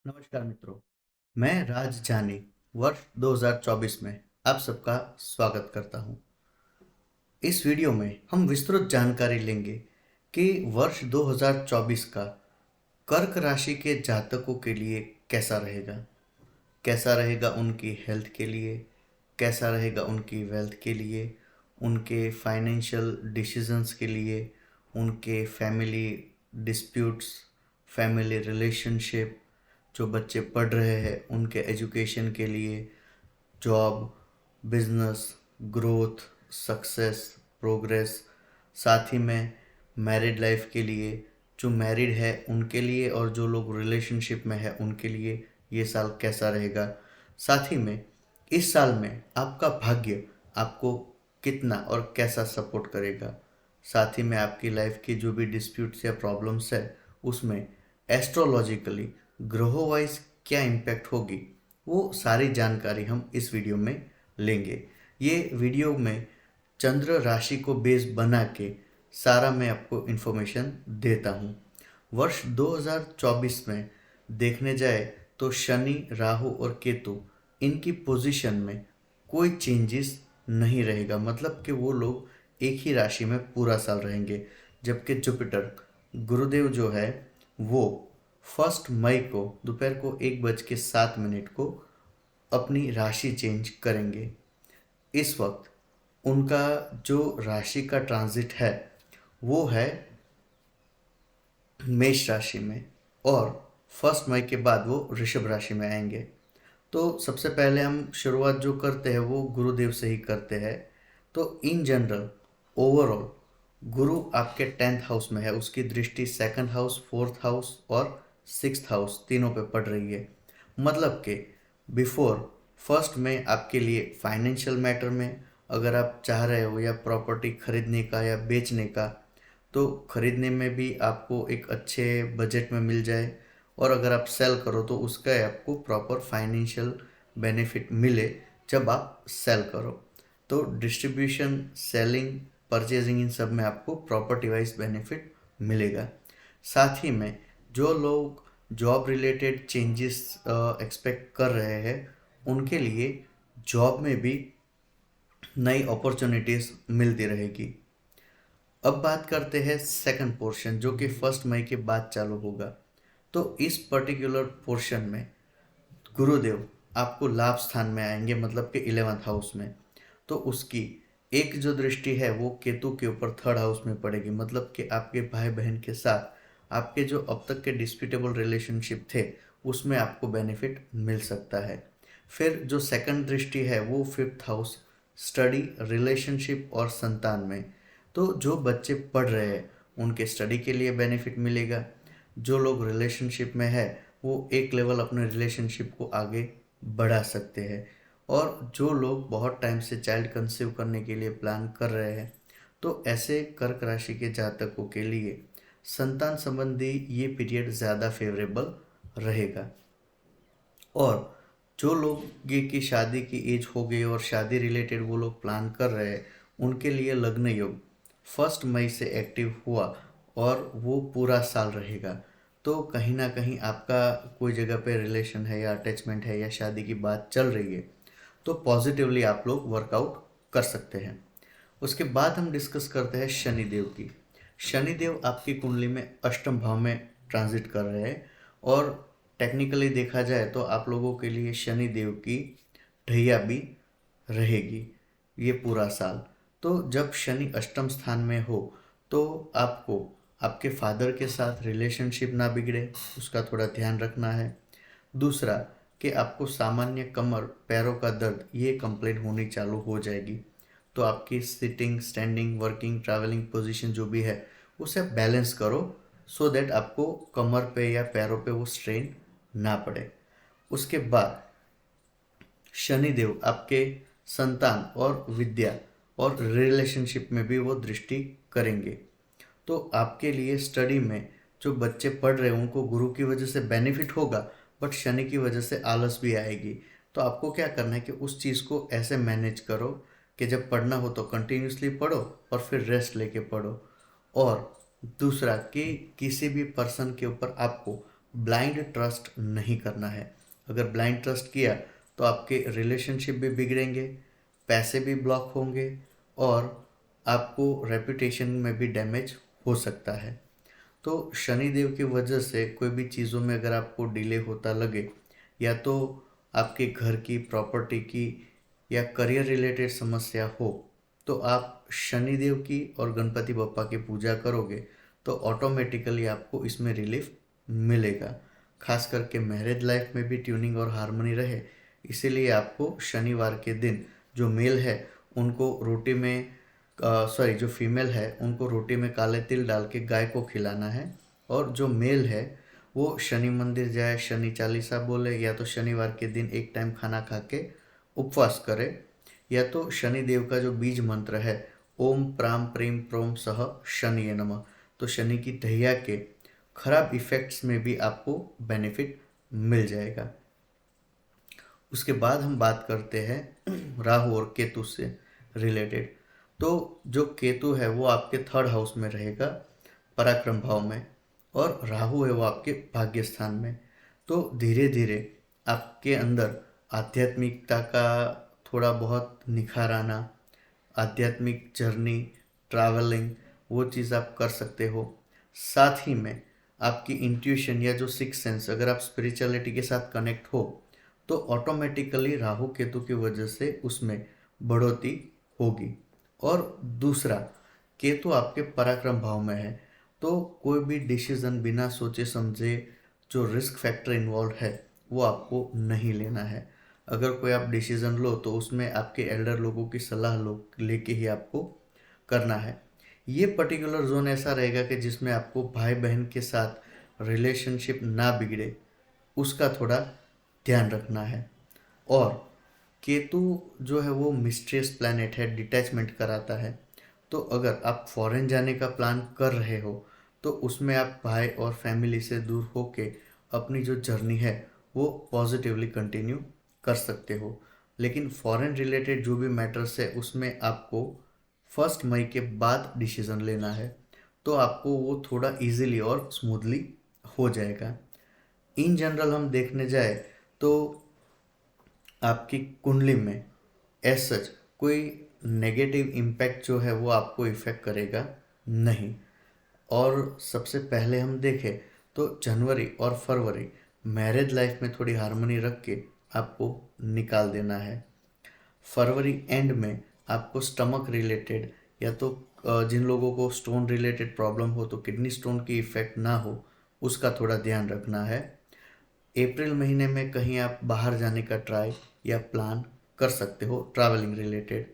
नमस्कार मित्रों। मैं राज जानी वर्ष 2024 में आप सबका स्वागत करता हूं। इस वीडियो में हम विस्तृत जानकारी लेंगे कि वर्ष 2024 का कर्क राशि के जातकों के लिए कैसा रहेगा उनकी हेल्थ के लिए, कैसा रहेगा उनकी वेल्थ के लिए, उनके फाइनेंशियल डिसीजंस के लिए, उनके फैमिली डिस्प्यूट्स, फैमिली रिलेशनशिप, जो बच्चे पढ़ रहे हैं उनके एजुकेशन के लिए, job, business, growth, success, progress, साथ ही में मैरिड लाइफ के लिए, जो मैरिड है उनके लिए और जो लोग रिलेशनशिप में है उनके लिए ये साल कैसा रहेगा। साथ ही में इस साल में आपका भाग्य आपको कितना और कैसा सपोर्ट करेगा। साथ ही में आपकी लाइफ की जो भी डिस्प्यूट्स या प्रॉब्लम्स है उसमें एस्ट्रोलॉजिकली ग्रहों वाइज क्या इम्पैक्ट होगी, वो सारी जानकारी हम इस वीडियो में लेंगे। ये वीडियो में चंद्र राशि को बेस बना के सारा मैं आपको इन्फॉर्मेशन देता हूँ। वर्ष 2024 में देखने जाए तो शनि, राहु और केतु इनकी पोजीशन में कोई चेंजेस नहीं रहेगा, मतलब कि वो लोग एक ही राशि में पूरा साल रहेंगे। जबकि जुपिटर गुरुदेव जो है वो 1 मई को दोपहर को 1:07 को अपनी राशि चेंज करेंगे। इस वक्त उनका जो राशि का ट्रांजिट है वो है मेष राशि में, और 1 मई के बाद वो वृषभ राशि में आएंगे। तो सबसे पहले हम शुरुआत जो करते हैं वो गुरुदेव से ही करते हैं। तो इन जनरल ओवरऑल गुरु आपके 10th हाउस में है, उसकी दृष्टि 2nd हाउस, 4th हाउस और 6th हाउस तीनों पे पड़ रही है। मतलब कि बिफोर 1 मई आपके लिए फाइनेंशियल मैटर में अगर आप चाह रहे हो या प्रॉपर्टी खरीदने का या बेचने का, तो खरीदने में भी आपको एक अच्छे बजट में मिल जाए, और अगर आप सेल करो तो उसका आपको प्रॉपर फाइनेंशियल बेनिफिट मिले जब आप सेल करो। तो डिस्ट्रीब्यूशन, सेलिंग, परचेजिंग, इन सब में आपको प्रॉपर्टी वाइज बेनिफिट मिलेगा। साथ ही में जो लोग जॉब रिलेटेड चेंजेस एक्सपेक्ट कर रहे हैं उनके लिए जॉब में भी नई अपॉर्चुनिटीज़ मिलती रहेगी। अब बात करते हैं सेकंड पोर्शन जो कि 1 मई के बाद चालू होगा। तो इस पर्टिकुलर पोर्शन में गुरुदेव आपको लाभ स्थान में आएंगे, मतलब कि 11th हाउस में। तो उसकी एक जो दृष्टि है वो केतु के ऊपर 3rd हाउस में पड़ेगी, मतलब कि आपके भाई बहन के साथ आपके जो अब तक के डिस्प्यूटेबल रिलेशनशिप थे उसमें आपको बेनिफिट मिल सकता है। फिर जो सेकंड दृष्टि है वो 5th हाउस, स्टडी, रिलेशनशिप और संतान में। तो जो बच्चे पढ़ रहे हैं उनके स्टडी के लिए बेनिफिट मिलेगा। जो लोग रिलेशनशिप में है वो एक लेवल अपने रिलेशनशिप को आगे बढ़ा सकते हैं। और जो लोग बहुत टाइम से चाइल्ड कंसीव करने के लिए प्लान कर रहे हैं तो ऐसे कर्क राशि के जातकों के लिए संतान संबंधी ये पीरियड ज़्यादा फेवरेबल रहेगा। और जो लोग ये की शादी की एज हो गई और शादी रिलेटेड वो लोग प्लान कर रहे हैं उनके लिए लग्न योग 1 मई से एक्टिव हुआ और वो पूरा साल रहेगा। तो कहीं ना कहीं आपका कोई जगह पे रिलेशन है या अटैचमेंट है या शादी की बात चल रही है तो पॉजिटिवली आप लोग वर्कआउट कर सकते हैं। उसके बाद हम डिस्कस करते हैं शनिदेव की। शनिदेव आपकी कुंडली में अष्टम भाव में ट्रांजिट कर रहे हैं, और टेक्निकली देखा जाए तो आप लोगों के लिए शनिदेव की ढैया भी रहेगी ये पूरा साल। तो जब शनि अष्टम स्थान में हो तो आपको आपके फादर के साथ रिलेशनशिप ना बिगड़े उसका थोड़ा ध्यान रखना है। दूसरा कि आपको सामान्य कमर, पैरों का दर्द ये कंप्लेन होनी चालू हो जाएगी। तो आपकी sitting, standing, working, travelling position जो भी है उसे बैलेंस करो सो दैट आपको कमर पे या पैरों पे वो स्ट्रेन ना पड़े। उसके बाद शनिदेव आपके संतान और विद्या और रिलेशनशिप में भी वो दृष्टि करेंगे। तो आपके लिए स्टडी में जो बच्चे पढ़ रहे हैं उनको गुरु की वजह से बेनिफिट होगा, बट शनि की वजह से आलस भी आएगी। तो आपको क्या करना है कि उस चीज़ को ऐसे मैनेज करो कि जब पढ़ना हो तो कंटिन्यूसली पढ़ो और फिर रेस्ट लेके पढ़ो। और दूसरा कि किसी भी पर्सन के ऊपर आपको ब्लाइंड ट्रस्ट नहीं करना है। अगर ब्लाइंड ट्रस्ट किया तो आपके रिलेशनशिप भी बिगड़ेंगे, पैसे भी ब्लॉक होंगे और आपको रेपुटेशन में भी डैमेज हो सकता है। तो शनिदेव की वजह से कोई भी चीज़ों में अगर आपको डिले होता लगे, या तो आपके घर की, प्रॉपर्टी की या करियर रिलेटेड समस्या हो, तो आप शनिदेव की और गणपति बप्पा की पूजा करोगे तो ऑटोमेटिकली आपको इसमें रिलीफ मिलेगा। खास करके मैरिज लाइफ में भी ट्यूनिंग और हार्मनी रहे, इसीलिए आपको शनिवार के दिन जो मेल है उनको रोटी में जो फीमेल है उनको रोटी में काले तिल डाल के गाय को खिलाना है, और जो मेल है वो शनि मंदिर जाए, शनि चालीसा बोले, या तो शनिवार के दिन एक टाइम खाना खा के उपवास करे, या तो शनि देव का जो बीज मंत्र है ओम प्राम प्रीम प्रोम सह शनिये नमः, तो शनि की ढैया के खराब इफेक्ट्स में भी आपको बेनिफिट मिल जाएगा। उसके बाद हम बात करते हैं राहु और केतु से रिलेटेड। तो जो केतु है वो आपके थर्ड हाउस में रहेगा, पराक्रम भाव में, और राहु है वो आपके भाग्य स्थान में। तो धीरे धीरे आपके अंदर आध्यात्मिकता का थोड़ा बहुत निखार आना, आध्यात्मिक जर्नी, ट्रैवलिंग, वो चीज़ आप कर सकते हो। साथ ही में आपकी इंट्यूशन या जो सिक्स सेंस, अगर आप स्पिरिचुअलिटी के साथ कनेक्ट हो तो ऑटोमेटिकली राहु केतु की वजह से उसमें बढ़ोतरी होगी। और दूसरा, केतु आपके पराक्रम भाव में है, तो कोई भी डिसीजन बिना सोचे समझे, जो रिस्क फैक्टर इन्वॉल्व है वो आपको नहीं लेना है। अगर कोई आप डिसीजन लो तो उसमें आपके एल्डर लोगों की सलाह लेके ही आपको करना है। ये पर्टिकुलर जोन ऐसा रहेगा कि जिसमें आपको भाई बहन के साथ रिलेशनशिप ना बिगड़े, उसका थोड़ा ध्यान रखना है। और केतु जो है वो मिस्ट्रियस प्लैनेट है, डिटैचमेंट कराता है। तो अगर आप फॉरेन जाने का प्लान कर रहे हो तो उसमें आप भाई और फैमिली से दूर होके अपनी जो जर्नी है वो पॉजिटिवली कंटिन्यू कर सकते हो। लेकिन फॉरेन रिलेटेड जो भी मैटर्स है उसमें आपको 1 मई के बाद डिसीजन लेना है, तो आपको वो थोड़ा इजीली और स्मूथली हो जाएगा। इन जनरल हम देखने जाए तो आपकी कुंडली में एज सच कोई नेगेटिव इम्पैक्ट जो है वो आपको इफ़ेक्ट करेगा नहीं। और सबसे पहले हम देखें तो जनवरी और फरवरी मैरिज लाइफ में थोड़ी हार्मनी रख के आपको निकाल देना है। फरवरी एंड में आपको स्टमक रिलेटेड, या तो जिन लोगों को स्टोन रिलेटेड प्रॉब्लम हो तो किडनी स्टोन की इफ़ेक्ट ना हो, उसका थोड़ा ध्यान रखना है। अप्रैल महीने में कहीं आप बाहर जाने का ट्राई या प्लान कर सकते हो ट्रैवलिंग रिलेटेड।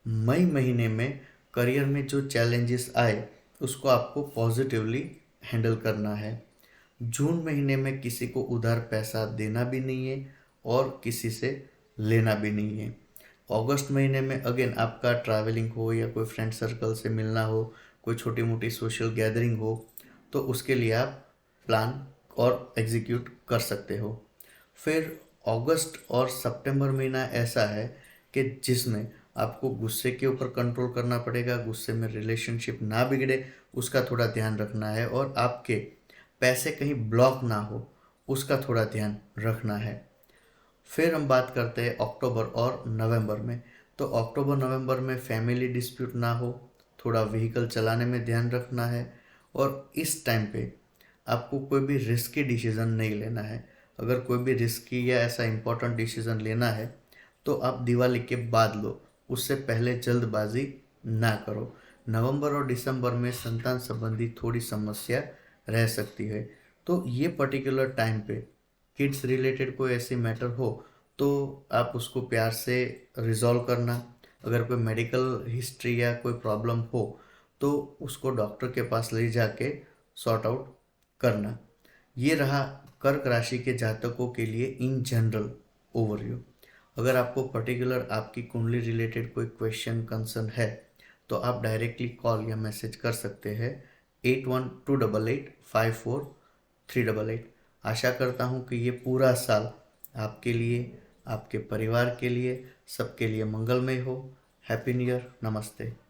मई महीने में करियर में जो चैलेंजेस आए उसको आपको पॉजिटिवली हैंडल करना है। जून महीने में किसी को उधार पैसा देना भी नहीं है और किसी से लेना भी नहीं है। अगस्त महीने में अगेन आपका ट्रैवलिंग हो या कोई फ्रेंड सर्कल से मिलना हो, कोई छोटी मोटी सोशल गैदरिंग हो, तो उसके लिए आप प्लान और एग्जीक्यूट कर सकते हो। फिर अगस्त और सितंबर महीना ऐसा है कि जिसमें आपको गुस्से के ऊपर कंट्रोल करना पड़ेगा, गुस्से में रिलेशनशिप ना बिगड़े उसका थोड़ा ध्यान रखना है, और आपके पैसे कहीं ब्लॉक ना हो उसका थोड़ा ध्यान रखना है। फिर हम बात करते हैं अक्टूबर और नवंबर में। तो अक्टूबर नवंबर में फैमिली डिस्प्यूट ना हो, थोड़ा व्हीकल चलाने में ध्यान रखना है, और इस टाइम पे आपको कोई भी रिस्की डिसीज़न नहीं लेना है। अगर कोई भी रिस्की या ऐसा इम्पोर्टेंट डिसीज़न लेना है तो आप दिवाली के बाद लो, उससे पहले जल्दबाजी ना करो। नवंबर और दिसंबर में संतान संबंधी थोड़ी समस्या रह सकती है। तो ये पर्टिकुलर टाइम पे किड्स रिलेटेड कोई ऐसी मैटर हो तो आप उसको प्यार से रिजॉल्व करना। अगर कोई मेडिकल हिस्ट्री या कोई प्रॉब्लम हो तो उसको डॉक्टर के पास ले जाके सॉर्ट आउट करना। ये रहा कर्क राशि के जातकों के लिए इन जनरल ओवरव्यू। अगर आपको पर्टिकुलर आपकी कुंडली रिलेटेड कोई क्वेश्चन कंसर्न है तो आप डायरेक्टली कॉल या मैसेज कर सकते हैं 8128854388। आशा करता हूँ कि ये पूरा साल आपके लिए, आपके परिवार के लिए, सबके लिए मंगलमय हो। Happy new year. नमस्ते।